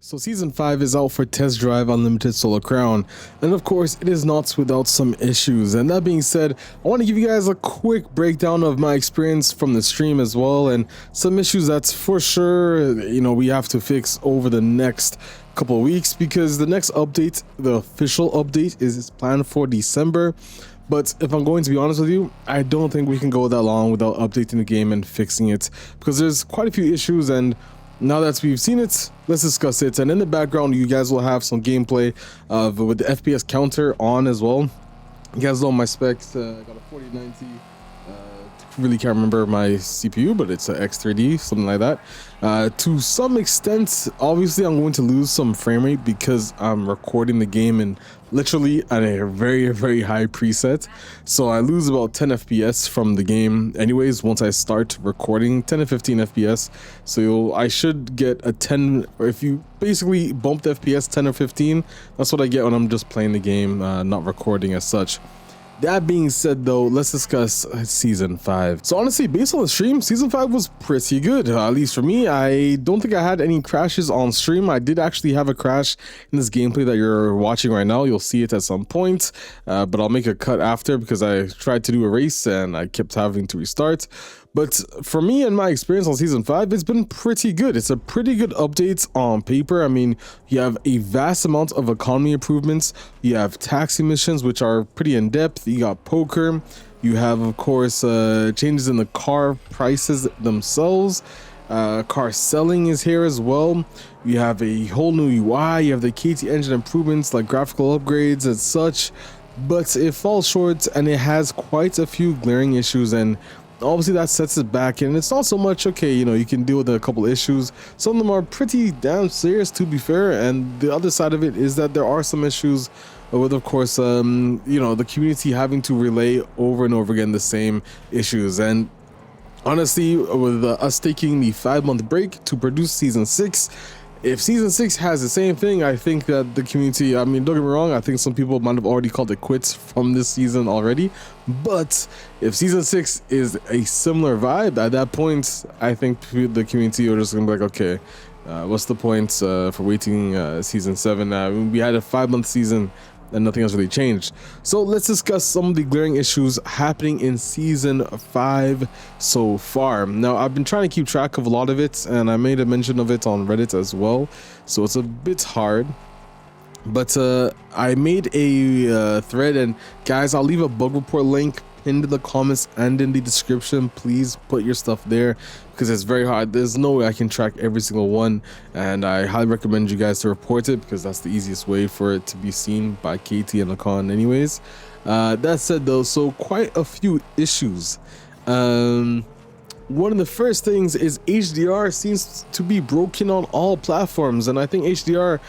So Season 5 is out for test drive Unlimited Solo Crown, and of course it is not without some issues. And that being said, I want to give you guys a quick breakdown of my experience from the stream as well, and some issues that's for sure, we have to fix over the next couple of weeks, because the next update, the official update, is planned for December. But if I'm going to be honest with you, I don't think we can go that long without updating the game and fixing it, because there's quite a few issues, and now that we've seen it, let's discuss it. And in the background, you guys will have some gameplay with the FPS counter on as well. You guys know my specs. I got a 4090. Really can't remember my CPU, but it's an X3D, something like that. To some extent, obviously, I'm going to lose some frame rate because I'm recording the game in literally at a very, very high preset. So I lose about 10 FPS from the game anyways once I start recording, 10 to 15 FPS. So I should get a 10, or if you basically bump the FPS 10 or 15, that's what I get when I'm just playing the game, not recording as such. That being said, though, let's discuss Season 5. So honestly, based on the stream, Season 5 was pretty good, at least for me. I don't think I had any crashes on stream. I did actually have a crash in this gameplay that you're watching right now. You'll see it at some point, but I'll make a cut after because I tried to do a race and I kept having to restart. But for me and my experience on Season 5, it's been pretty good. It's a pretty good update on paper. I mean, you have a vast amount of economy improvements. You have taxi missions, which are pretty in-depth. You got poker. You have, of course, changes in the car prices themselves. Car selling is here as well. You have a whole new UI. You have the KT engine improvements like graphical upgrades and such. But it falls short and it has quite a few glaring issues, and obviously that sets it back. And it's not so much, okay, you can deal with a couple issues. Some of them are pretty damn serious, to be fair, and the other side of it is that there are some issues with, of course, the community having to relay over and over again the same issues. And honestly, with us taking the 5-month break to produce Season 6, if Season 6 has the same thing, I think that the community, I mean, don't get me wrong, I think some people might have already called it quits from this season already. But if Season 6 is a similar vibe, at that point, I think the community are just going to be like, okay, what's the point for waiting Season 7? We had a 5-month season and nothing has really changed. So let's discuss some of the glaring issues happening in Season 5 so far. Now, I've been trying to keep track of a lot of it, and I made a mention of it on Reddit as well, so it's a bit hard. But I made a thread, and guys, I'll leave a bug report link pinned in the comments and in the description. Please put your stuff there because it's very hard. There's no way I can track every single one, and I highly recommend you guys to report it because that's the easiest way for it to be seen by KT and Lacan anyways. That said, though, so quite a few issues. One of the first things is HDR seems to be broken on all platforms, and I think HDR,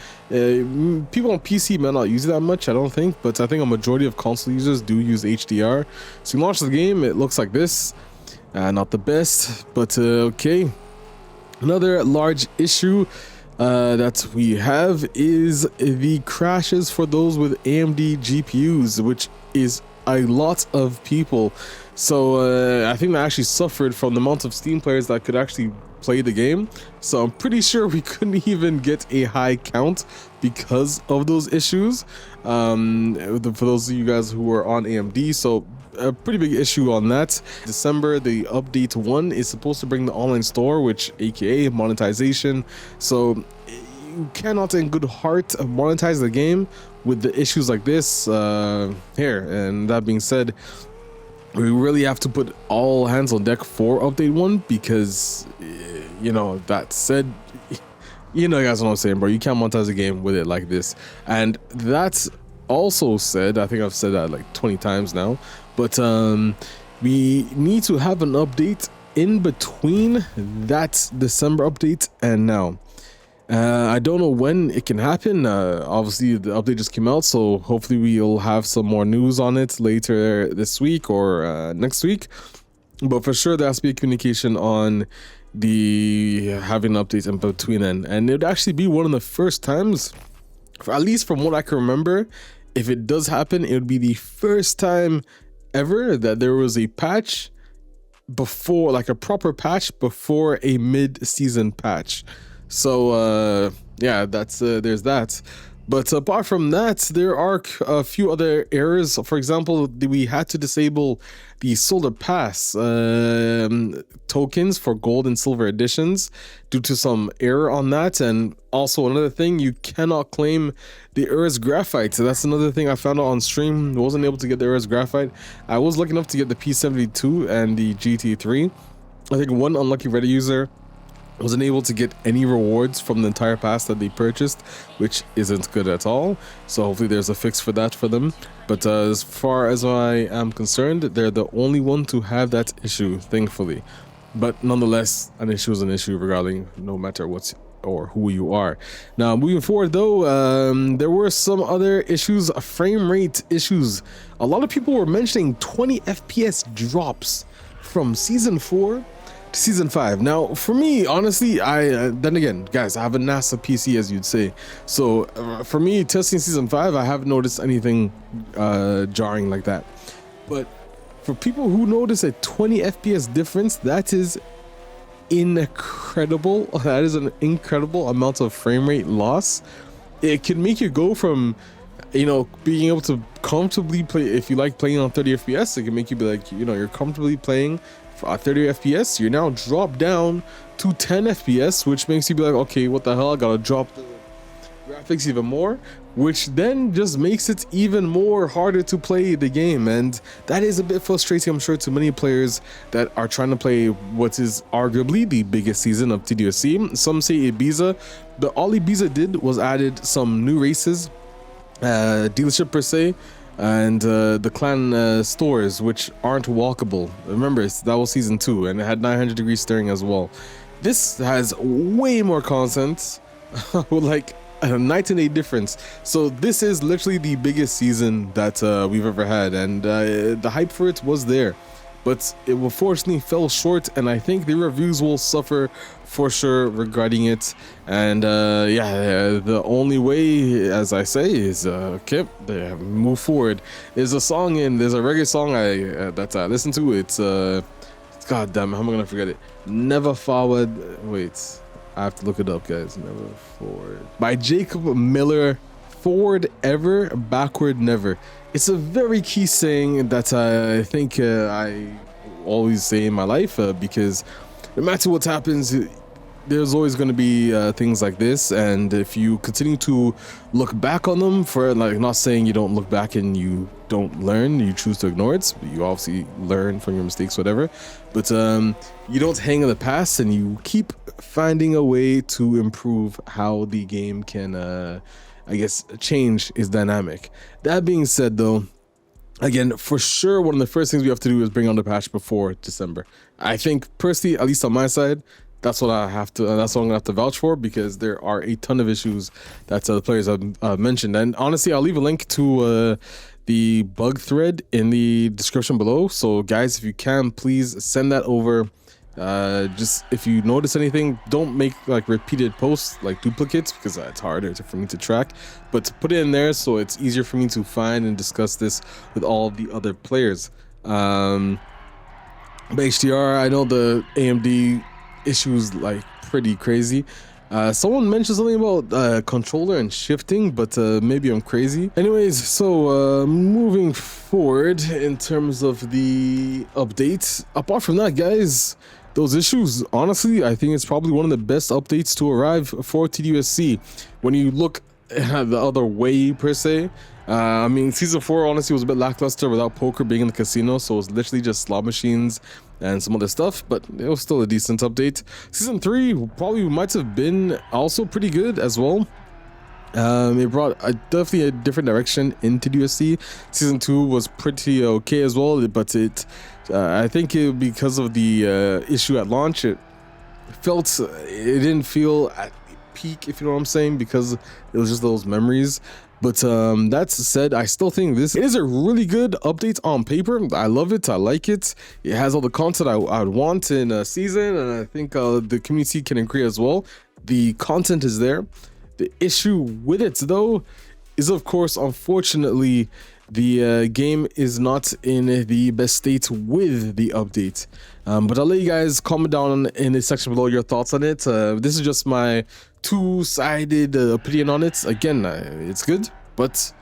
people on PC might not use it that much, I don't think, but I think a majority of console users do use HDR. So you launch the game, it looks like this. Not the best, but okay. Another large issue that we have is the crashes for those with AMD GPUs, which is a lot of people. So I think they actually suffered from the amount of Steam players that could actually play the game. So I'm pretty sure we couldn't even get a high count because of those issues. For those of you guys who are on AMD, so a pretty big issue on that. December, the update 1 is supposed to bring the online store, which aka monetization. So you cannot in good heart monetize the game with the issues like this here. And that being said, we really have to put all hands on deck for update 1 because, that said, you guys know what I'm saying, bro. You can't monetize a game with it like this. And that's also said, I think I've said that like 20 times now, but we need to have an update in between that December update and now. I don't know when it can happen. Obviously the update just came out, so hopefully we'll have some more news on it later this week or next week. But for sure there has to be a communication on the having an update in between, and it would actually be one of the first times, at least from what I can remember, if it does happen, it would be the first time ever that there was a patch before, like a proper patch before a mid-season patch. So yeah, that's there's that. But apart from that, there are a few other errors. For example, we had to disable the Solar Pass tokens for gold and silver editions due to some error on that. And also another thing, you cannot claim the Urus Graphite. So that's another thing I found out on stream. I wasn't able to get the Urus Graphite. I was lucky enough to get the P72 and the GT3. I think one unlucky Reddit user wasn't able to get any rewards from the entire pass that they purchased, which isn't good at all. So hopefully there's a fix for that for them. But as far as I am concerned, they're the only one to have that issue, thankfully. But nonetheless, an issue is an issue regarding no matter what's or who you are. Now moving forward though, there were some other issues, frame rate issues. A lot of people were mentioning 20 FPS drops from season 4 to season 5. Now for me, honestly, I then again guys, I have a NASA PC, as you'd say, so for me testing season 5, I haven't noticed anything jarring like that. But for people who notice a 20 FPS difference, that is incredible. That is an incredible amount of frame rate loss. It can make you go from, you know, being able to comfortably play, if you like playing on 30 FPS, it can make you be like, you know, you're comfortably playing at 30 FPS, you're now dropped down to 10 FPS, which makes you be like, okay, what the hell, I gotta drop the graphics even more, which then just makes it even more harder to play the game. And that is a bit frustrating, I'm sure, to many players that are trying to play what is arguably the biggest season of TDUSC. Some say Ibiza, but all Ibiza did was added some new races, dealership per se, and the clan stores, which aren't walkable. Remember, that was season 2, and it had 900-degree steering as well. This has way more content with like a night and day difference. So this is literally the biggest season that we've ever had, and the hype for it was there, but it unfortunately fell short, and I think the reviews will suffer for sure regarding it. And yeah, the only way, as I say, is okay, move forward. There's a song there's a reggae song that I listen to. It's god damn it, how am I gonna forget it? Never Forward, wait, I have to look it up, guys. Never Forward by Jacob Miller. Forward ever, backward never. It's a very key saying that I think I always say in my life, because no matter what happens, there's always going to be things like this. And if you continue to look back on them, for like, not saying you don't look back and you don't learn, you choose to ignore it, but you obviously learn from your mistakes, whatever, but you don't hang in the past, and you keep finding a way to improve how the game can I guess change its dynamic. That being said though, again, for sure, one of the first things we have to do is bring on the patch before December. I think personally, at least on my side, that's what I have to, that's what I'm gonna have to vouch for, because there are a ton of issues that the players have mentioned. And honestly, I'll leave a link to the bug thread in the description below. So guys, if you can, please send that over. Just if you notice anything, don't make like repeated posts, like duplicates, because it's harder for me to track, but put it in there so it's easier for me to find and discuss this with all the other players. But HDR, I know the AMD issues like pretty crazy. Someone mentioned something about controller and shifting, but maybe I'm crazy. Anyways, so moving forward in terms of the updates, apart from that, guys, those issues, honestly, I think it's probably one of the best updates to arrive for TDUSC. When you look at the other way, per se, I mean, season 4 honestly was a bit lackluster without poker being in the casino, so it was literally just slot machines and some other stuff, but it was still a decent update. Season 3 probably might have been also pretty good as well. It brought definitely a different direction into TDUSC. Season 2 was pretty okay as well, but I think because of the issue at launch, it didn't feel at peak, if you know what I'm saying, because it was just those memories. But that said, I still think this is a really good update on paper. I love it. I like it. It has all the content I would want in a season, and I think the community can agree as well. The content is there. The issue with it, though, is of course, unfortunately, the game is not in the best state with the update. But I'll let you guys comment down in the section below your thoughts on it. This is just my two-sided opinion on it. Again, it's good, but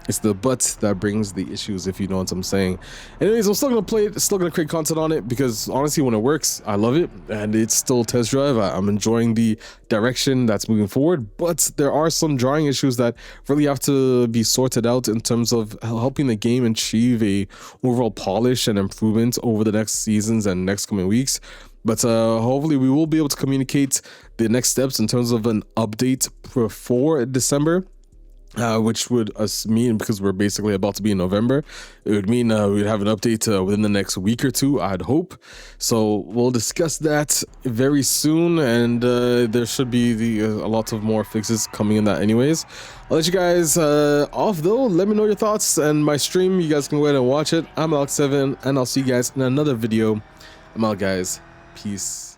it's the but that brings the issues, if you know what I'm saying. Anyways, I'm still gonna play it, still gonna create content on it, because honestly, when it works, I love it, and it's still test drive. I'm enjoying the direction that's moving forward, but there are some drawing issues that really have to be sorted out in terms of helping the game achieve a overall polish and improvement over the next seasons and next coming weeks. But hopefully we will be able to communicate the next steps in terms of an update before December. Which would mean, because we're basically about to be in November, it would mean we'd have an update within the next week or two, I'd hope. So we'll discuss that very soon, and there should be a lot of more fixes coming in that anyways. I'll let you guys off though. Let me know your thoughts and my stream. You guys can go ahead and watch it. I'm Alex7, and I'll see you guys in another video. I'm out, guys. Peace.